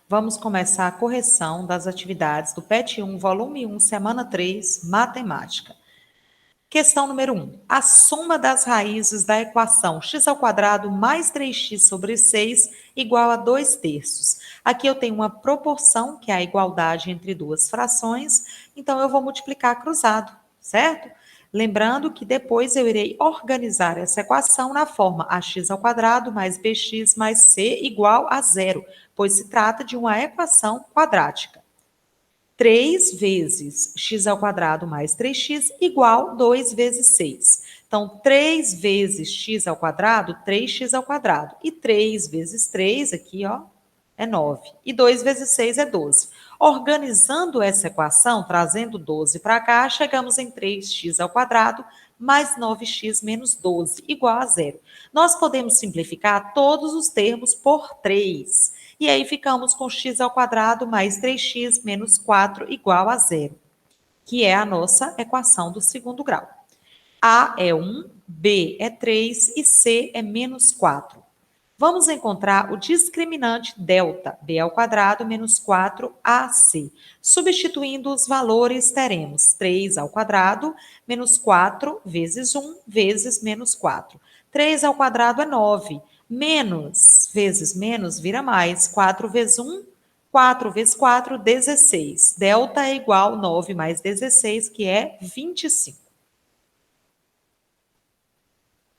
Vamos começar a correção das atividades do PET 1, volume 1, semana 3, matemática. Questão número 1. A soma das raízes da equação x² mais 3x sobre 6 igual a 2/3. Aqui eu tenho uma proporção, que é a igualdade entre duas frações, então eu vou multiplicar cruzado, certo? Lembrando que depois eu irei organizar essa equação na forma ax² mais bx mais c igual a 0, pois se trata de uma equação quadrática. 3 vezes x² mais 3x igual 2 vezes 6. Então, 3 vezes x², 3x². E 3 vezes 3, aqui, ó, é 9. E 2 vezes 6 é 12. Organizando essa equação, trazendo 12 para cá, chegamos em 3x² mais 9x menos 12, igual a 0. Nós podemos simplificar todos os termos por 3. E aí ficamos com x² mais 3x menos 4 igual a 0, que é a nossa equação do segundo grau. A é 1, B é 3 e C é menos 4. Vamos encontrar o discriminante delta, b² menos 4ac. Substituindo os valores, teremos 3² menos 4 vezes 1 vezes menos 4. 3² é 9. Menos vezes menos vira mais. 4 vezes 1, 4 vezes 4, 16. Delta é igual a 9 mais 16, que é 25.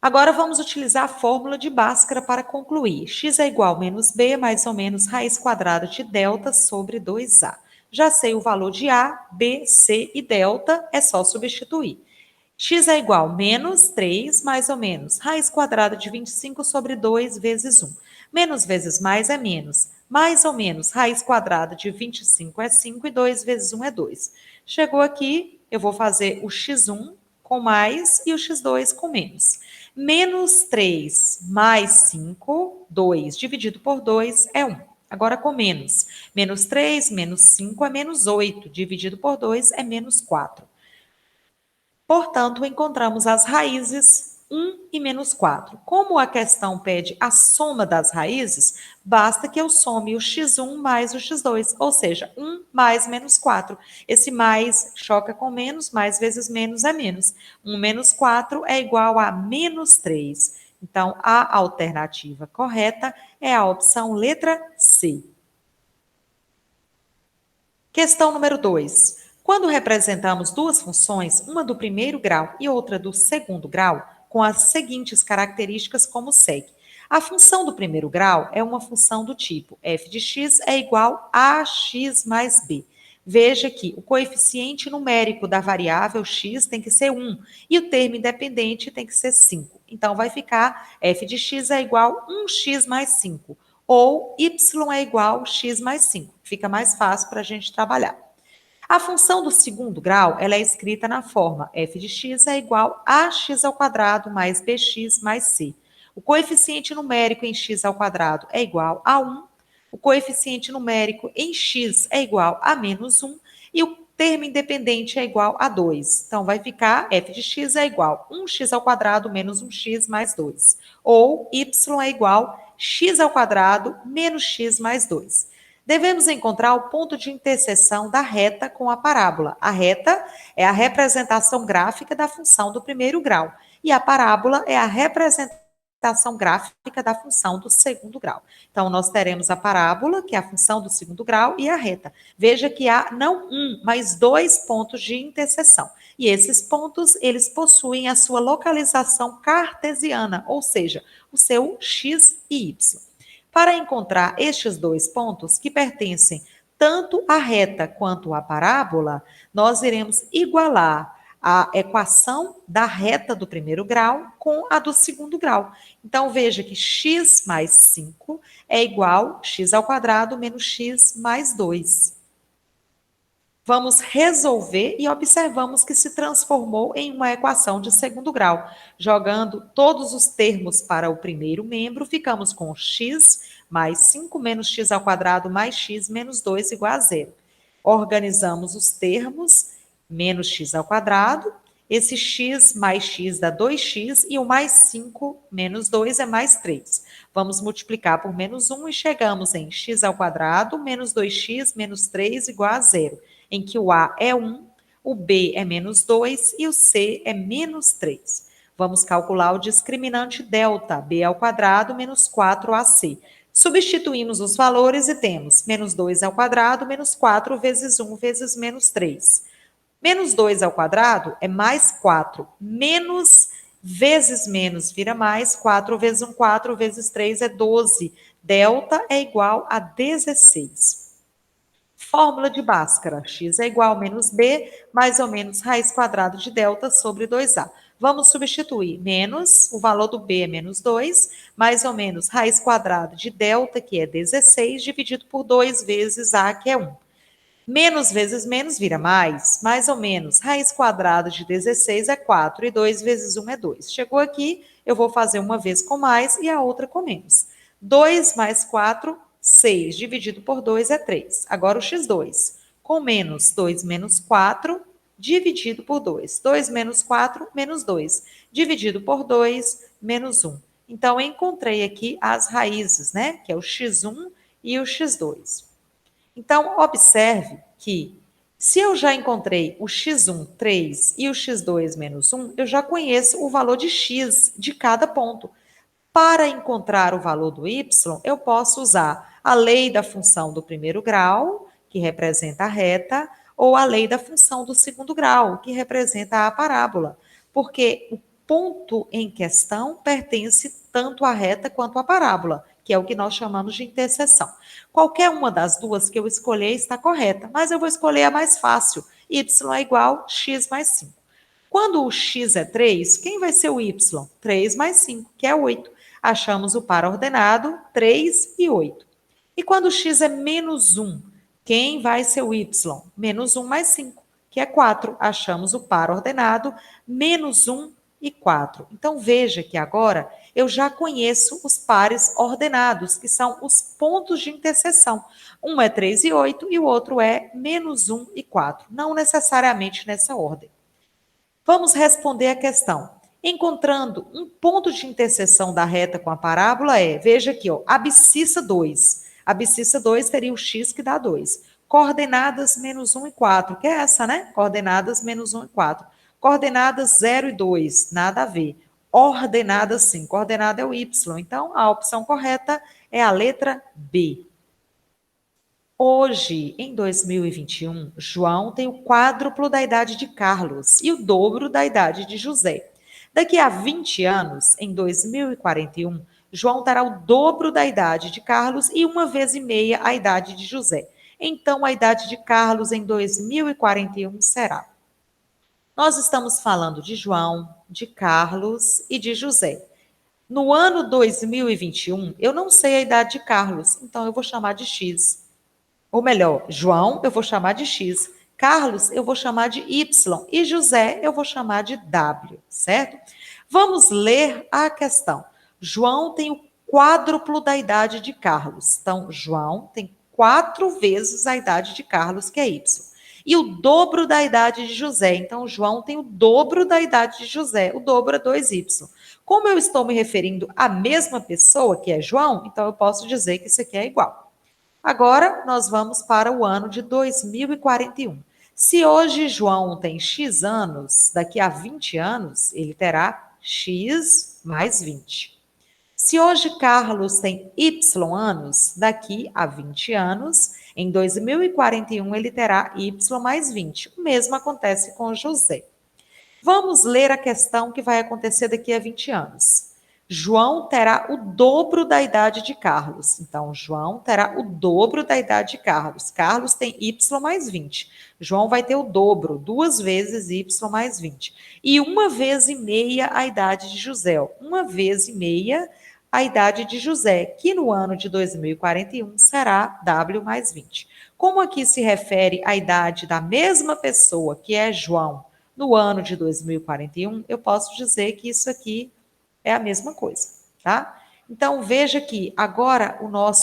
Agora vamos utilizar a fórmula de Bhaskara para concluir. X é igual a menos b mais ou menos raiz quadrada de delta sobre 2a. Já sei o valor de a, b, c e delta, é só substituir. X é igual a menos 3 mais ou menos raiz quadrada de 25 sobre 2 vezes 1. Menos vezes mais é menos. Mais ou menos raiz quadrada de 25 é 5 e 2 vezes 1 é 2. Chegou aqui, eu vou fazer o x1 com mais e o x2 com menos. Menos 3 mais 5, 2, dividido por 2 é 1. Agora com menos. Menos 3 menos 5 é menos 8, dividido por 2 é menos 4. Portanto, encontramos as raízes 1 e menos 4. Como a questão pede a soma das raízes, basta que eu some o x1 mais o x2, ou seja, 1 mais menos 4. Esse mais choca com menos, mais vezes menos é menos. 1 menos 4 é igual a menos 3. Então, a alternativa correta é a opção letra C. Questão número 2. Quando representamos duas funções, uma do primeiro grau e outra do segundo grau, com as seguintes características como segue. A função do primeiro grau é uma função do tipo f de x é igual a x mais b. Veja que o coeficiente numérico da variável x tem que ser 1 e o termo independente tem que ser 5. Então, vai ficar f de x é igual a 1x mais 5 ou y é igual a x mais 5. Fica mais fácil para a gente trabalhar. A função do segundo grau, ela é escrita na forma f de x é igual a x² mais bx mais c. O coeficiente numérico em x² é igual a 1, o coeficiente numérico em x é igual a menos 1 e o termo independente é igual a 2. Então, vai ficar f de x é igual a 1x² menos 1x mais 2. Ou y é igual a x² menos x mais 2. Devemos encontrar o ponto de interseção da reta com a parábola. A reta é a representação gráfica da função do primeiro grau e a parábola é a representação gráfica da função do segundo grau. Então, nós teremos a parábola, que é a função do segundo grau, e a reta. Veja que há não um, mas dois pontos de interseção. E esses pontos, eles possuem a sua localização cartesiana, ou seja, o seu x e y. Para encontrar estes dois pontos, que pertencem tanto à reta quanto à parábola, nós iremos igualar a equação da reta do primeiro grau com a do segundo grau. Então, veja que x mais 5 é igual a x² menos x mais 2. Vamos resolver e observamos que se transformou em uma equação de segundo grau. Jogando todos os termos para o primeiro membro, ficamos com x mais 5 menos x² mais x menos 2 igual a 0. Organizamos os termos, menos x², esse x mais x dá 2x e o mais 5 menos 2 é mais 3. Vamos multiplicar por menos 1 e chegamos em x ao quadrado menos 2x menos 3 igual a zero, em que o A é 1, o B é menos 2 e o C é menos 3. Vamos calcular o discriminante delta, b ao quadrado menos 4ac. Substituímos os valores e temos menos 2 ao quadrado menos 4 vezes 1 vezes menos 3. Menos 2 ao quadrado é mais 4. Menos vezes menos vira mais. 4 vezes 1, 4 vezes 3 é 12. Delta é igual a 16. Fórmula de Bhaskara. X é igual a menos b, mais ou menos raiz quadrada de delta sobre 2a. Vamos substituir menos, o valor do b é menos 2, mais ou menos raiz quadrada de delta, que é 16, dividido por 2 vezes a, que é 1. Menos vezes menos vira mais ou menos. Raiz quadrada de 16 é 4 e 2 vezes 1 é 2. Chegou aqui, eu vou fazer uma vez com mais e a outra com menos. 2 mais 4, 6, dividido por 2 é 3. Agora o x2, com menos 2 menos 4, dividido por 2. 2 menos 4, menos 2. Dividido por 2, menos 1. Então, eu encontrei aqui as raízes, né? Que é o x1 e o x2. Então, observe que se eu já encontrei o x1, 3 e o x2, menos 1, eu já conheço o valor de x de cada ponto. Para encontrar o valor do y, eu posso usar a lei da função do primeiro grau, que representa a reta, ou a lei da função do segundo grau, que representa a parábola, porque o ponto em questão pertence tanto à reta quanto à parábola, que é o que nós chamamos de interseção. Qualquer uma das duas que eu escolher está correta, mas eu vou escolher a mais fácil. Y é igual a x mais 5. Quando o x é 3, quem vai ser o y? 3 mais 5, que é 8. Achamos o par ordenado 3 e 8. E quando o x é menos 1, quem vai ser o y? Menos 1 mais 5, que é 4. Achamos o par ordenado menos 1 e 4. Então, veja que agora eu já conheço os pares ordenados, que são os pontos de interseção. Um é 3 e 8 e o outro é menos 1 e 4. Não necessariamente nessa ordem. Vamos responder a questão. Encontrando um ponto de interseção da reta com a parábola veja aqui, ó, abscissa 2. Abscissa 2 seria o x que dá 2. Coordenadas menos 1 e 4, que é essa, né? Coordenadas menos 1 e 4. Coordenadas 0 e 2, nada a ver. Ordenadas sim, coordenada é o y. Então, a opção correta é a letra B. Hoje, em 2021, João tem o quádruplo da idade de Carlos e o dobro da idade de José. Daqui a 20 anos, em 2041, João terá o dobro da idade de Carlos e uma vez e meia a idade de José. Então, a idade de Carlos em 2041 será. Nós estamos falando de João, de Carlos e de José. No ano 2021, eu não sei a idade de Carlos, então eu vou chamar de X. Ou melhor, João eu vou chamar de X, Carlos eu vou chamar de Y e José eu vou chamar de W, certo? Vamos ler a questão. João tem o quádruplo da idade de Carlos. Então, João tem 4 vezes a idade de Carlos, que é Y. E o dobro da idade de José. Então, João tem o dobro da idade de José. O dobro é 2Y. Como eu estou me referindo à mesma pessoa, que é João, então eu posso dizer que isso aqui é igual. Agora, nós vamos para o ano de 2041. Se hoje João tem X anos, daqui a 20 anos, ele terá X mais 20. Se hoje Carlos tem Y anos, daqui a 20 anos, em 2041, ele terá Y mais 20. O mesmo acontece com José. Vamos ler a questão que vai acontecer daqui a 20 anos. João terá o dobro da idade de Carlos. Então, João terá o dobro da idade de Carlos. Carlos tem Y mais 20. João vai ter o dobro, 2 vezes Y mais 20. E uma vez e meia a idade de José. Uma vez e meia a idade de José, que no ano de 2041 será W mais 20. Como aqui se refere à idade da mesma pessoa, que é João, no ano de 2041, eu posso dizer que isso aqui é a mesma coisa, tá? Então veja que agora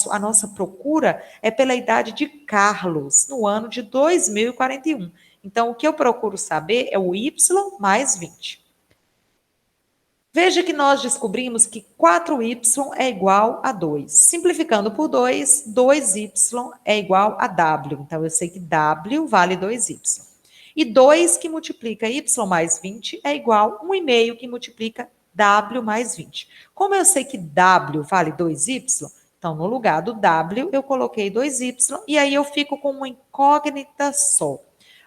a nossa procura é pela idade de Carlos, no ano de 2041. Então o que eu procuro saber é o Y mais 20. Veja que nós descobrimos que 4y é igual a 2. Simplificando por 2, 2y é igual a w. Então, eu sei que w vale 2y. E 2 que multiplica y mais 20 é igual a 1,5 que multiplica w mais 20. Como eu sei que w vale 2y, então, no lugar do w, eu coloquei 2y e aí eu fico com uma incógnita só.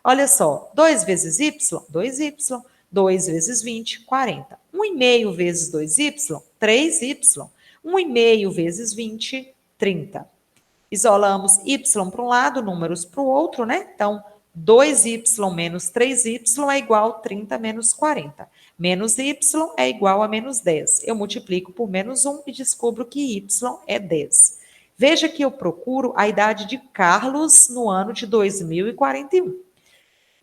Olha só, 2 vezes y, 2y. 2 vezes 20, 40. 1,5 vezes 2y, 3y. 1,5 vezes 20, 30. Isolamos y para um lado, números para o outro, né? Então, 2y menos 3y é igual a 30 menos 40. Menos y é igual a menos 10. Eu multiplico por menos 1 e descubro que y é 10. Veja que eu procuro a idade de Carlos no ano de 2041.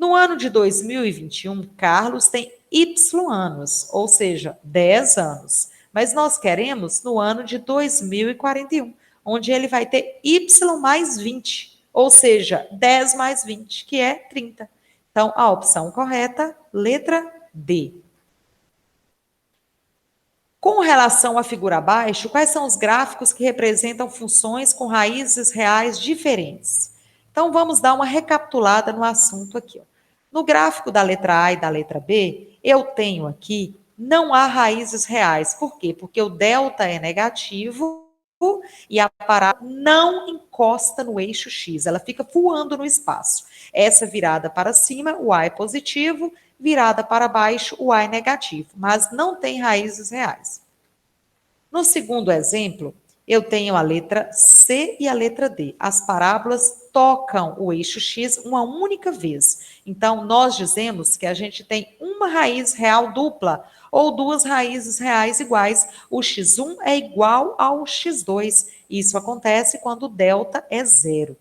No ano de 2021, Carlos tem Y anos, ou seja, 10 anos. Mas nós queremos no ano de 2041, onde ele vai ter Y mais 20, ou seja, 10 mais 20, que é 30. Então, a opção correta, letra D. Com relação à figura abaixo, quais são os gráficos que representam funções com raízes reais diferentes? Então, vamos dar uma recapitulada no assunto aqui. Ó. No gráfico da letra A e da letra B, eu tenho aqui, não há raízes reais. Por quê? Porque o delta é negativo e a parábola não encosta no eixo X, ela fica voando no espaço. Essa virada para cima, o A é positivo, virada para baixo, o A é negativo, mas não tem raízes reais. No segundo exemplo, eu tenho a letra C e a letra D. As parábolas tocam o eixo X uma única vez. Então, nós dizemos que a gente tem uma raiz real dupla ou duas raízes reais iguais. O x1 é igual ao x2. Isso acontece quando o delta é zero.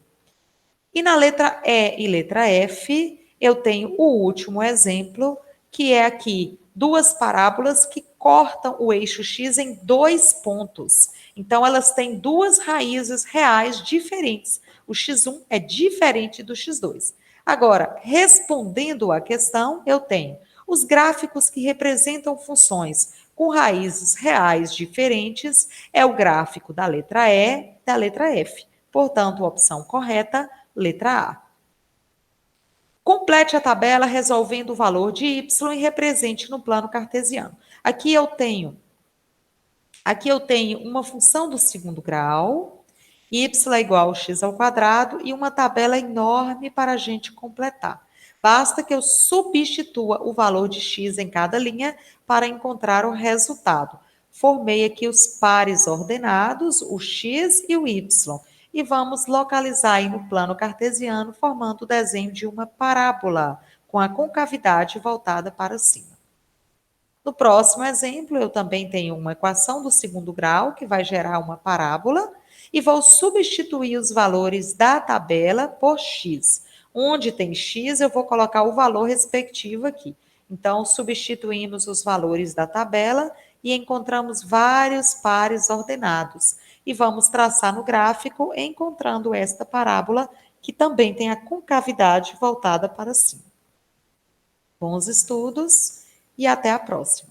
E na letra E e letra F, eu tenho o último exemplo, que é aqui duas parábolas que cortam o eixo X em dois pontos. Então, elas têm duas raízes reais diferentes. O x1 é diferente do x2. Agora, respondendo à questão, eu tenho os gráficos que representam funções com raízes reais diferentes, é o gráfico da letra E e da letra F. Portanto, a opção correta, letra A. Complete a tabela resolvendo o valor de y e represente no plano cartesiano. Aqui eu tenho uma função do segundo grau, y é igual ao x ao quadrado e uma tabela enorme para a gente completar. Basta que eu substitua o valor de x em cada linha para encontrar o resultado. Formei aqui os pares ordenados, o x e o y, e vamos localizar aí no plano cartesiano, formando o desenho de uma parábola, com a concavidade voltada para cima. No próximo exemplo, eu também tenho uma equação do segundo grau, que vai gerar uma parábola, e vou substituir os valores da tabela por x. Onde tem x, eu vou colocar o valor respectivo aqui. Então, substituímos os valores da tabela e encontramos vários pares ordenados. E vamos traçar no gráfico, encontrando esta parábola, que também tem a concavidade voltada para cima. Bons estudos e até a próxima.